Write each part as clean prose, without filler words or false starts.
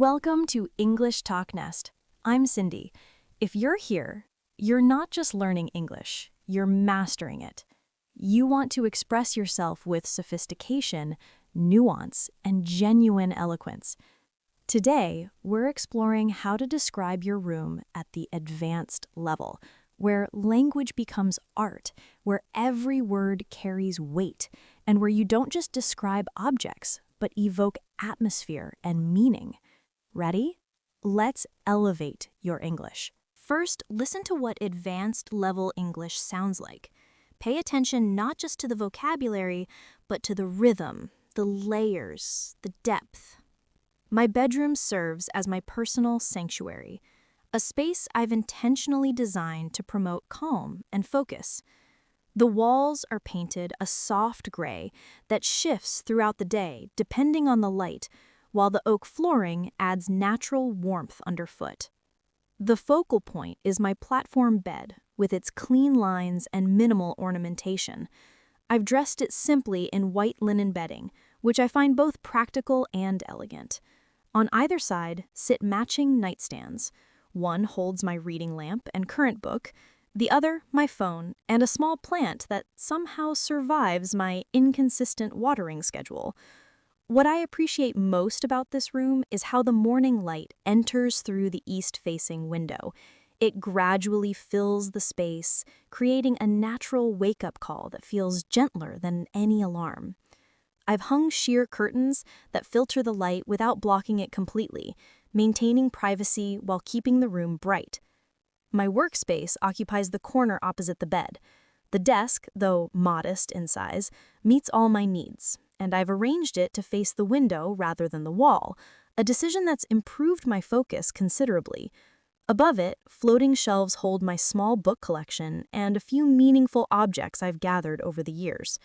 Welcome to English Talknest. I'm Cindy. If you're here, you're not just learning English, you're mastering it. You want to express yourself with sophistication, nuance, and genuine eloquence. Today, we're exploring how to describe your room at the advanced level, where language becomes art, where every word carries weight, and where you don't just describe objects, but evoke atmosphere and meaning. Ready? Let's elevate your English. First, listen to what advanced level English sounds like. Pay attention not just to the vocabulary, but to the rhythm, the layers, the depth. My bedroom serves as my personal sanctuary, a space I've intentionally designed to promote calm and focus. The walls are painted a soft gray that shifts throughout the day depending on the light, while the oak flooring adds natural warmth underfoot. The focal point is my platform bed with its clean lines and minimal ornamentation. I've dressed it simply in white linen bedding, which I find both practical and elegant. On either side sit matching nightstands. One holds my reading lamp and current book, the other my phone and a small plant that somehow survives my inconsistent watering schedule. What I appreciate most about this room is how the morning light enters through the east-facing window. It gradually fills the space, creating a natural wake-up call that feels gentler than any alarm. I've hung sheer curtains that filter the light without blocking it completely, maintaining privacy while keeping the room bright. My workspace occupies the corner opposite the bed. The desk, though modest in size, meets all my needs, and I've arranged it to face the window rather than the wall, a decision that's improved my focus considerably. Above it, floating shelves hold my small book collection and a few meaningful objects I've gathered over the years.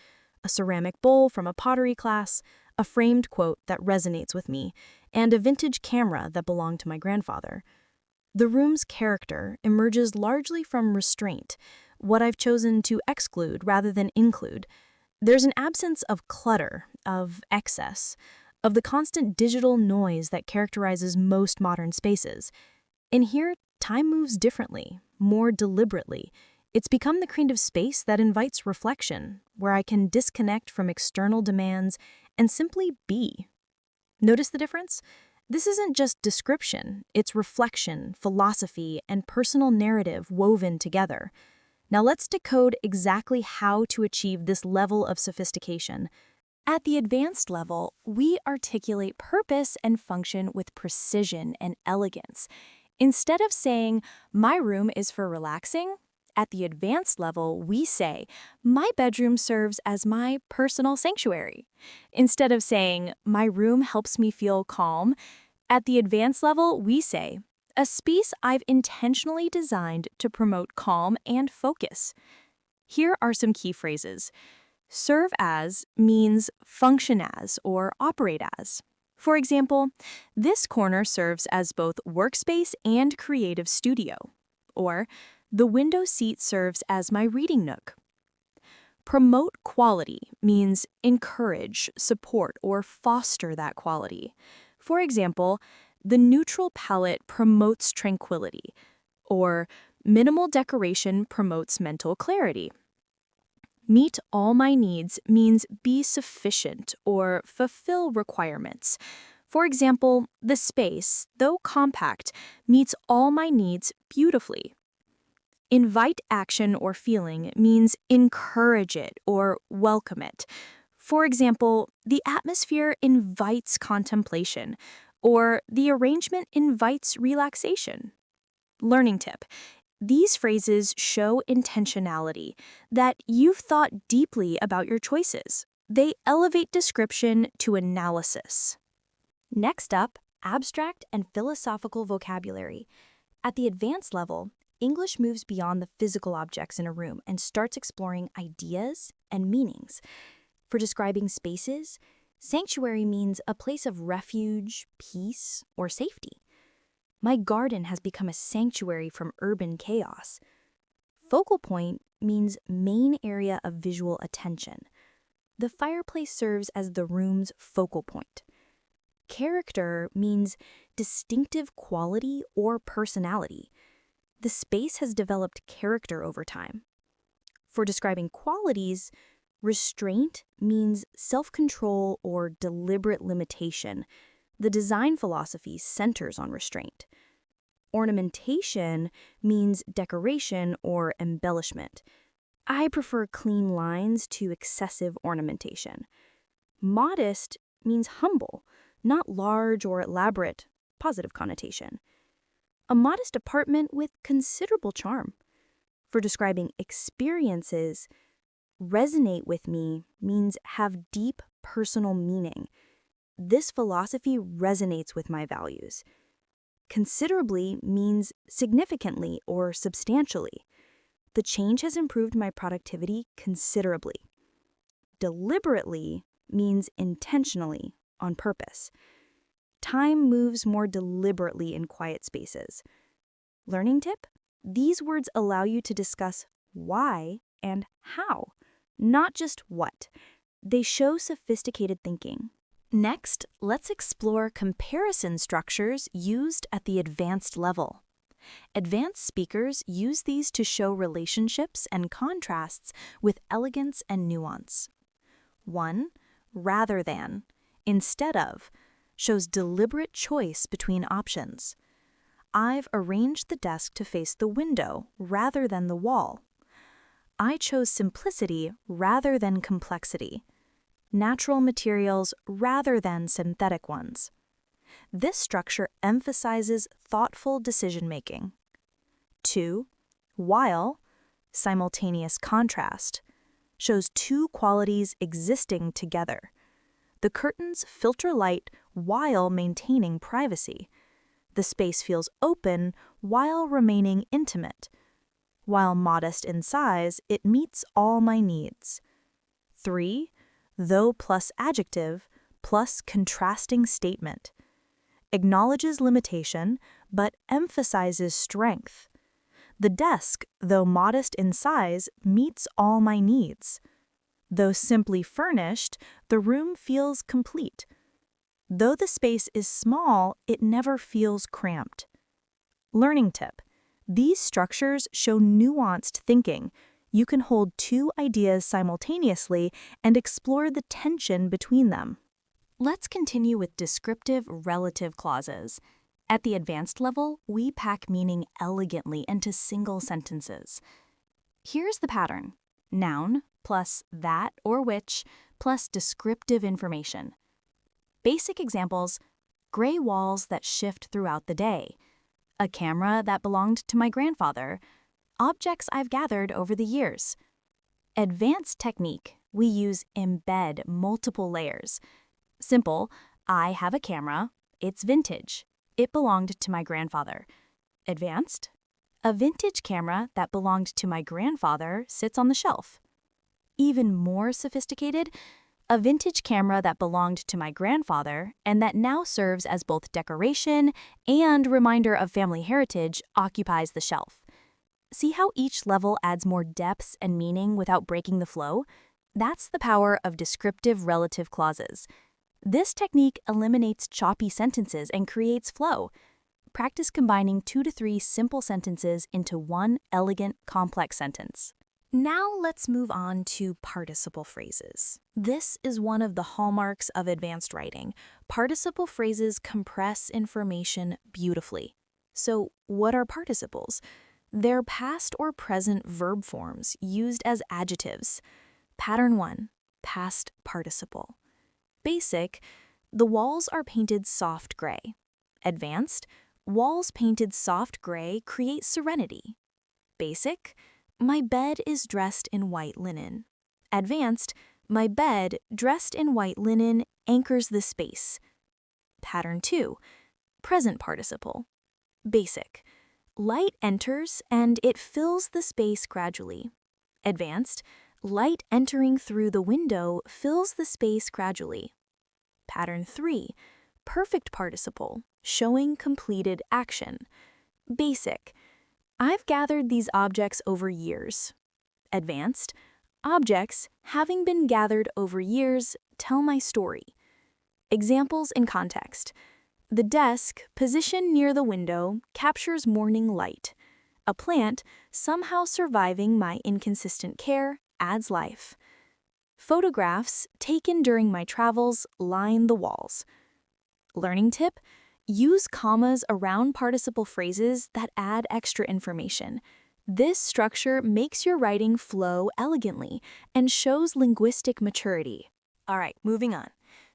A ceramic bowl from a pottery class, a framed quote that resonates with me, and a vintage camera that belonged to my grandfather. The room's character emerges largely from restraint, what I've chosen to exclude rather than include. There's an absence of clutter, of excess, of the constant digital noise that characterizes most modern spaces. In here, time moves differently, more deliberately. It's become the kind of space that invites reflection, where I can disconnect from external demands and simply be. Notice the difference? This isn't just description, it's reflection, philosophy, and personal narrative woven together. Now let's decode exactly how to achieve this level of sophistication. At the advanced level, we articulate purpose and function with precision and elegance. Instead of saying, "My room is for relaxing," at the advanced level, we say, "My bedroom serves as my personal sanctuary." Instead of saying, "My room helps me feel calm," at the advanced level, we say, "A space I've intentionally designed to promote calm and focus." Here are some key phrases. Serve as means function as or operate as. For example, this corner serves as both workspace and creative studio. Or, the window seat serves as my reading nook. Promote quality means encourage, support, or foster that quality. For example, the neutral palette promotes tranquility, or minimal decoration promotes mental clarity. Meet all my needs means be sufficient or fulfill requirements. For example, the space, though compact, meets all my needs beautifully. Invite action or feeling means encourage it or welcome it. For example, the atmosphere invites contemplation, or the arrangement invites relaxation. Learning tip. These phrases show intentionality, that you've thought deeply about your choices. They elevate description to analysis. Next up, abstract and philosophical vocabulary. At the advanced level, English moves beyond the physical objects in a room and starts exploring ideas and meanings. For describing spaces, sanctuary means a place of refuge, peace, or safety. My garden has become a sanctuary from urban chaos. Focal point means main area of visual attention. The fireplace serves as the room's focal point. Character means distinctive quality or personality. The space has developed character over time. For describing qualities, restraint means self-control or deliberate limitation. The design philosophy centers on restraint. Ornamentation means decoration or embellishment. I prefer clean lines to excessive ornamentation. Modest means humble, not large or elaborate, positive connotation. A modest apartment with considerable charm. For describing experiences, resonate with me means have deep personal meaning. This philosophy resonates with my values. Considerably means significantly or substantially. The change has improved my productivity considerably. Deliberately means intentionally, on purpose. Time moves more deliberately in quiet spaces. Learning tip? These words allow you to discuss why and how, not just what. They show sophisticated thinking. Next, let's explore comparison structures used at the advanced level. Advanced speakers use these to show relationships and contrasts with elegance and nuance. 1. Rather than, instead of, shows deliberate choice between options. I've arranged the desk to face the window rather than the wall. I chose simplicity rather than complexity. Natural materials rather than synthetic ones. This structure emphasizes thoughtful decision-making. 2. While, simultaneous contrast, shows two qualities existing together. The curtains filter light while maintaining privacy. The space feels open while remaining intimate. While modest in size, it meets all my needs. 3. Though plus adjective plus contrasting statement. Acknowledges limitation, but emphasizes strength. The desk, though modest in size, meets all my needs. Though simply furnished, the room feels complete. Though the space is small, it never feels cramped. Learning tip. These structures show nuanced thinking. You can hold two ideas simultaneously and explore the tension between them. Let's continue with descriptive relative clauses. At the advanced level, we pack meaning elegantly into single sentences. Here's the pattern. Noun plus that or which plus descriptive information. Basic examples: gray walls that shift throughout the day, a camera that belonged to my grandfather, objects I've gathered over the years. Advanced technique, we use embed multiple layers. Simple, I have a camera, it's vintage, it belonged to my grandfather. Advanced, a vintage camera that belonged to my grandfather sits on the shelf. Even more sophisticated, a vintage camera that belonged to my grandfather and that now serves as both decoration and reminder of family heritage occupies the shelf. See how each level adds more depth and meaning without breaking the flow? That's the power of descriptive relative clauses. This technique eliminates choppy sentences and creates flow. Practice combining 2 to 3 simple sentences into one elegant, complex sentence. Now let's move on to participle phrases. This is one of the hallmarks of advanced writing. Participle phrases compress information beautifully. So, what are participles? They're past or present verb forms used as adjectives. Pattern 1, past participle. Basic, the walls are painted soft gray. Advanced, walls painted soft gray create serenity. Basic, my bed is dressed in white linen. Advanced, my bed dressed in white linen anchors the space. Pattern 2, present participle. Basic, light enters and it fills the space gradually. Advanced, light entering through the window fills the space gradually. Pattern 3, perfect participle, showing completed action. Basic, I've gathered these objects over years. Advanced, objects, having been gathered over years, tell my story. Examples in context. The desk, positioned near the window, captures morning light. A plant, somehow surviving my inconsistent care, adds life. Photographs, taken during my travels, line the walls. Learning tip: use commas around participle phrases that add extra information. This structure makes your writing flow elegantly and shows linguistic maturity. All right, moving on.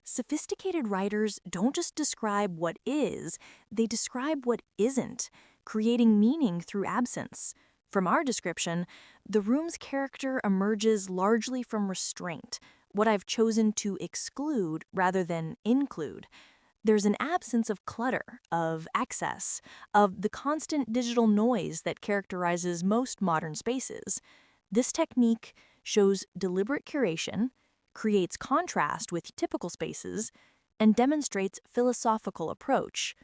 Sophisticated writers don't just describe what is, they describe what isn't, creating meaning through absence. From our description, the room's character emerges largely from restraint, what I've chosen to exclude rather than include. There's an absence of clutter, of excess, of the constant digital noise that characterizes most modern spaces. This technique shows deliberate curation, creates contrast with typical spaces, and demonstrates philosophical approach.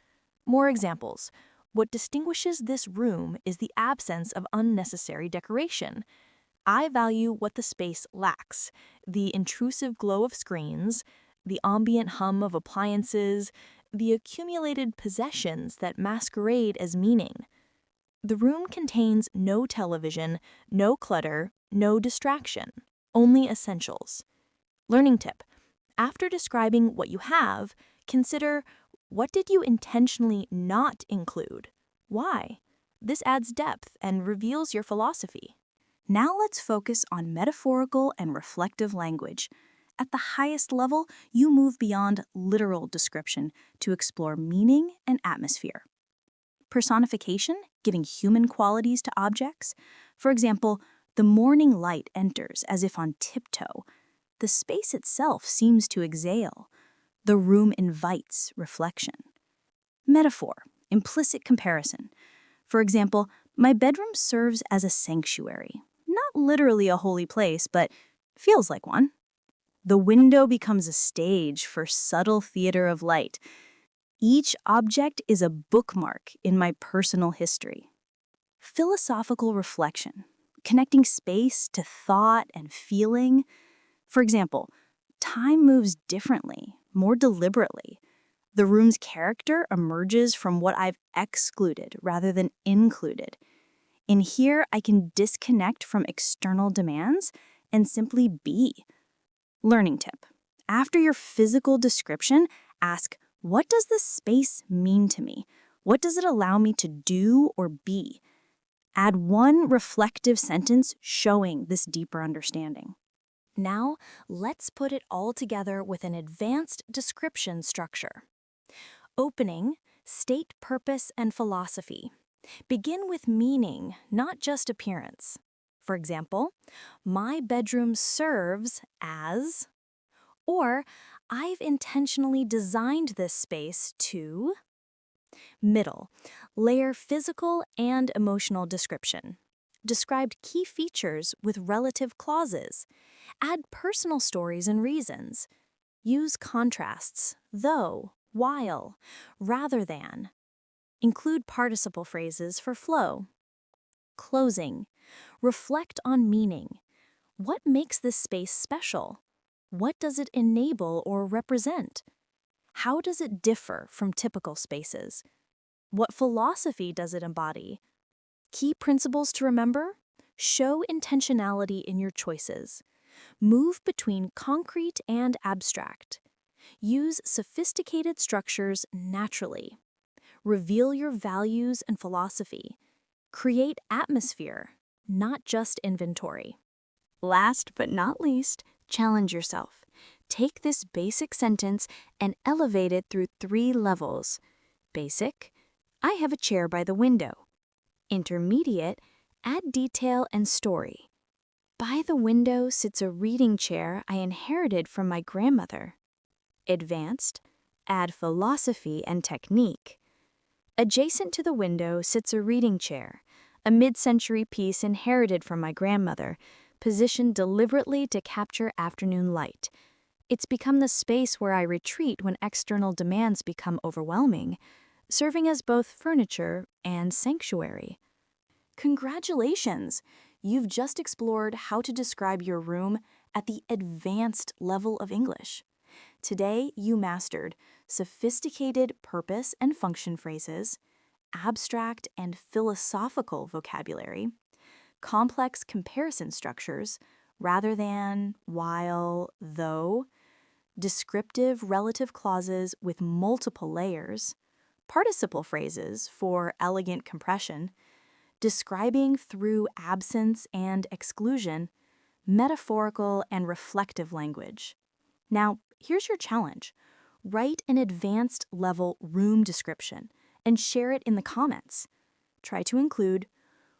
More examples. What distinguishes this room is the absence of unnecessary decoration. I value what the space lacks: the intrusive glow of screens, the ambient hum of appliances, the accumulated possessions that masquerade as meaning. The room contains no television, no clutter, no distraction, only essentials. Learning tip: after describing what you have, consider, what did you intentionally not include? Why? This adds depth and reveals your philosophy. Now let's focus on metaphorical and reflective language. At the highest level, you move beyond literal description to explore meaning and atmosphere. Personification, giving human qualities to objects. For example, the morning light enters as if on tiptoe. The space itself seems to exhale. The room invites reflection. Metaphor, implicit comparison. For example, my bedroom serves as a sanctuary. Not literally a holy place, but feels like one. The window becomes a stage for subtle theater of light. Each object is a bookmark in my personal history. Philosophical reflection, connecting space to thought and feeling. For example, time moves differently, more deliberately. The room's character emerges from what I've excluded rather than included. In here, I can disconnect from external demands and simply be. Learning tip: after your physical description, ask, what does this space mean to me? What does it allow me to do or be? Add one reflective sentence showing this deeper understanding. Now, let's put it all together with an advanced description structure. Opening, state purpose and philosophy. Begin with meaning, not just appearance. For example, my bedroom serves as, or I've intentionally designed this space to. Middle, layer physical and emotional description. Describe key features with relative clauses. Add personal stories and reasons. Use contrasts, though, while, rather than. Include participle phrases for flow. Closing. Reflect on meaning. What makes this space special? What does it enable or represent? How does it differ from typical spaces? What philosophy does it embody? Key principles to remember: show intentionality in your choices. Move between concrete and abstract. Use sophisticated structures naturally. Reveal your values and philosophy. Create atmosphere, not just inventory. Last but not least, challenge yourself. Take this basic sentence and elevate it through 3 levels. Basic: I have a chair by the window. Intermediate: add detail and story. By the window sits a reading chair I inherited from my grandmother. Advanced: add philosophy and technique. Adjacent to the window sits a reading chair, a mid-century piece inherited from my grandmother, positioned deliberately to capture afternoon light. It's become the space where I retreat when external demands become overwhelming, serving as both furniture and sanctuary. Congratulations! You've just explored how to describe your room at the advanced level of English. Today, you mastered sophisticated purpose and function phrases, abstract and philosophical vocabulary, complex comparison structures, rather than, while, though, descriptive relative clauses with multiple layers, participle phrases for elegant compression, describing through absence and exclusion, metaphorical and reflective language. Now, here's your challenge. Write an advanced level room description and share it in the comments. Try to include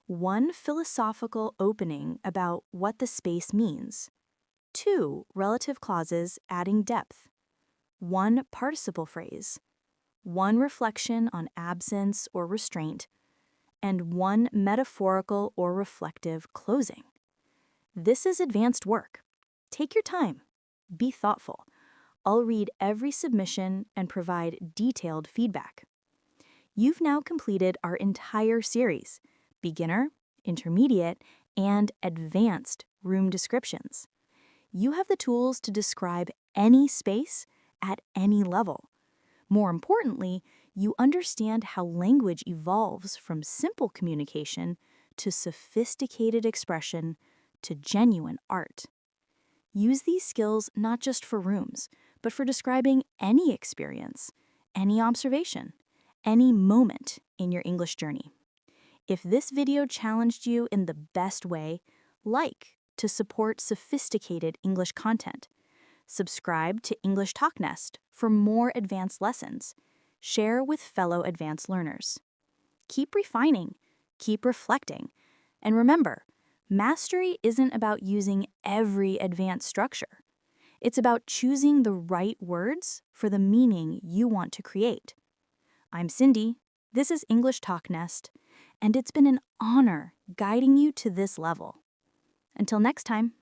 one philosophical opening about what the space means, two relative clauses adding depth, one participle phrase, one reflection on absence or restraint, and one metaphorical or reflective closing. This is advanced work. Take your time. Be thoughtful. I'll read every submission and provide detailed feedback. You've now completed our entire series, beginner, intermediate, and advanced room descriptions. You have the tools to describe any space at any level. More importantly, you understand how language evolves from simple communication to sophisticated expression to genuine art. Use these skills not just for rooms, but for describing any experience, any observation, any moment in your English journey. If this video challenged you in the best way, like to support sophisticated English content. Subscribe to English Talknest for more advanced lessons. Share with fellow advanced learners. Keep refining, keep reflecting, and remember, mastery isn't about using every advanced structure. It's about choosing the right words for the meaning you want to create. I'm Cindy, this is English Talknest, and it's been an honor guiding you to this level. Until next time.